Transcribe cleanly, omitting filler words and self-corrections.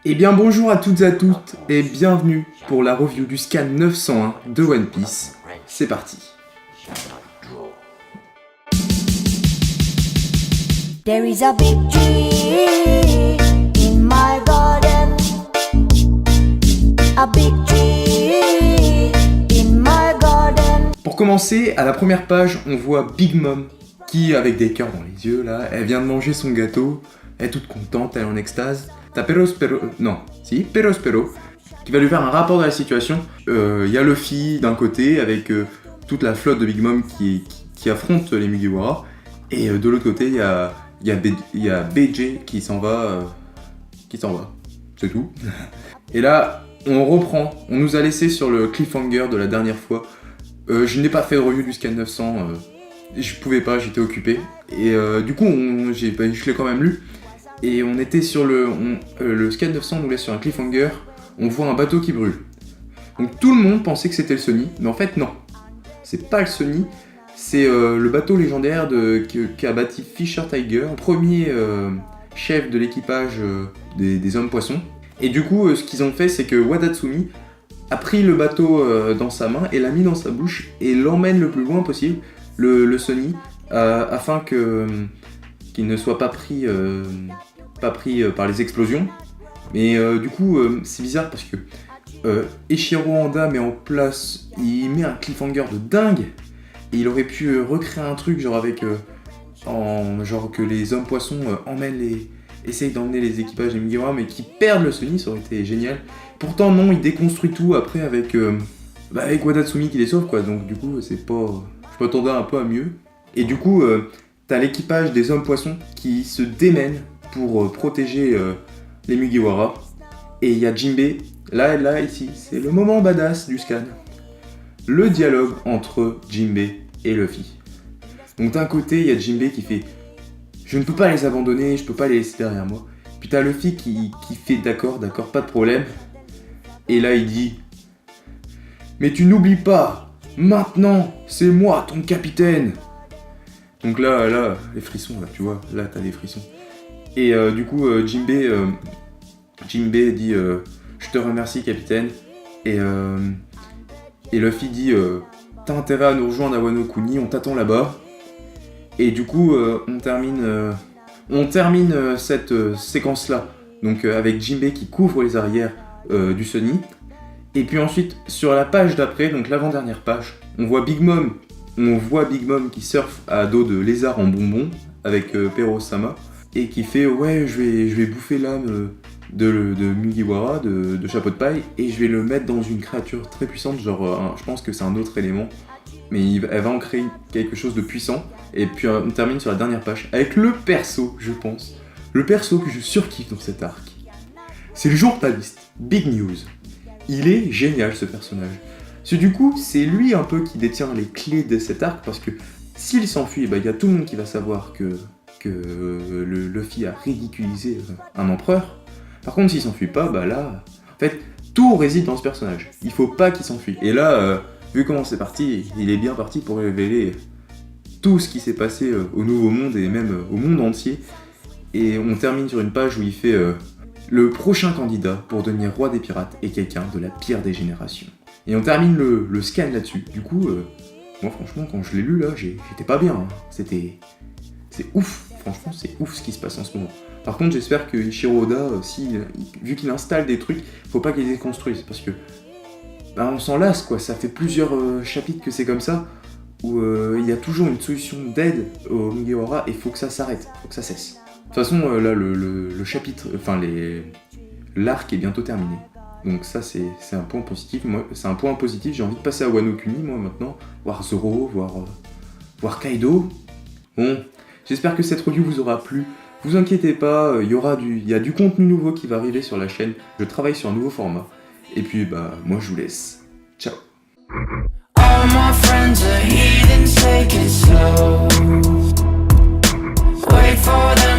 Eh bien bonjour à toutes et à toutes et bienvenue pour la review du scan 901 de One Piece. C'est parti. There is a big tree in my garden. A big tree in my garden. Pour commencer, à la première page, on voit Big Mom qui, avec des cœurs dans les yeux, là, elle vient de manger son gâteau, elle est toute contente, elle est en extase. T'as Perospero, qui va lui faire un rapport de la situation. Il y a Luffy d'un côté, avec toute la flotte de Big Mom qui affronte les Mugiwara, et de l'autre côté, il y a BJ qui s'en va, c'est tout. Et là, on reprend, on nous a laissé sur le cliffhanger de la dernière fois. Je n'ai pas fait de review du scan 900, je pouvais pas, j'étais occupé. Et du coup, je l'ai quand même lu. Et on était sur le scan 900 nous laisse sur un cliffhanger, on voit un bateau qui brûle. Donc tout le monde pensait que c'était le Sunny, mais en fait non. C'est pas le Sunny, c'est le bateau légendaire qu'a bâti Fisher Tiger, premier chef de l'équipage des hommes poissons. Et du coup, ce qu'ils ont fait, c'est que Wadatsumi a pris le bateau dans sa main et l'a mis dans sa bouche et l'emmène le plus loin possible, le Sunny, afin qu'il ne soit pas pris par les explosions. Mais du coup, c'est bizarre parce que Eiichiro Oda met en place, il met un cliffhanger de dingue, et il aurait pu recréer un truc genre avec genre que les hommes poissons essayent d'emmener les équipages des Mugiwara mais qui perdent le Sunny, ça aurait été génial. Pourtant non, il déconstruit tout après avec Wadatsumi qui les sauve quoi, donc du coup c'est pas, je m'attendais un peu à mieux. Et du coup t'as l'équipage des hommes poissons qui se démène pour protéger les Mugiwara. Et il y a Jinbei, là, ici, c'est le moment badass du scan. Le dialogue entre Jinbei et Luffy. Donc d'un côté, il y a Jinbei qui fait « Je ne peux pas les abandonner, je peux pas les laisser derrière moi ». Puis t'as Luffy qui fait « D'accord, pas de problème ». Et là, il dit « Mais tu n'oublies pas, maintenant, c'est moi, ton capitaine ». Donc là, les frissons, là, tu vois, là, t'as des frissons. Et du coup, Jinbei dit je te remercie, capitaine. Et Luffy dit t'as intérêt à nous rejoindre à Wano Kuni, on t'attend là-bas. Et du coup, on termine cette séquence-là. Donc avec Jinbei qui couvre les arrières du Sunny. Et puis ensuite, sur la page d'après, donc l'avant-dernière page, on voit Big Mom qui surfe à dos de lézard en bonbon avec Pero-sama. Et qui fait ouais, je vais bouffer l'âme de Mugiwara, de Chapeau de Paille, et je vais le mettre dans une créature très puissante, genre je pense que c'est un autre élément, mais elle va en créer quelque chose de puissant. Et puis on termine sur la dernière page avec le perso, je pense, le perso que je surkiffe dans cet arc. C'est le journaliste, Big News. Il est génial ce personnage. Du coup, c'est lui un peu qui détient les clés de cet arc, parce que s'il s'enfuit, il y a tout le monde qui va savoir que le Luffy a ridiculisé un empereur. Par contre, s'il s'enfuit pas, là, en fait, tout réside dans ce personnage. Il faut pas qu'il s'enfuit. Et là, vu comment c'est parti, il est bien parti pour révéler tout ce qui s'est passé au Nouveau Monde et même au monde entier. Et on termine sur une page où il fait le prochain candidat pour devenir roi des pirates est quelqu'un de la pire des générations. Et on termine le scan là-dessus. Du coup, moi franchement, quand je l'ai lu là, j'étais pas bien. Hein. C'est ouf. Franchement, c'est ouf ce qui se passe en ce moment. Par contre, j'espère que Eiichiro Oda, vu qu'il installe des trucs, faut pas qu'il les déconstruise, parce que on s'en lasse, quoi. Ça fait plusieurs chapitres que c'est comme ça, où il y a toujours une solution d'aide aux Mugiwara, et faut que ça s'arrête, faut que ça cesse. De toute façon, là, le chapitre, l'arc est bientôt terminé. Donc ça, c'est un point positif. Moi, c'est un point positif. J'ai envie de passer à Wano Kuni, moi, maintenant, voir Zoro, voir Kaido. Bon. J'espère que cette review vous aura plu. Vous inquiétez pas, il y a du contenu nouveau qui va arriver sur la chaîne. Je travaille sur un nouveau format. Et puis, moi je vous laisse. Ciao. All my friends are heathens, take it slow. Wait for them.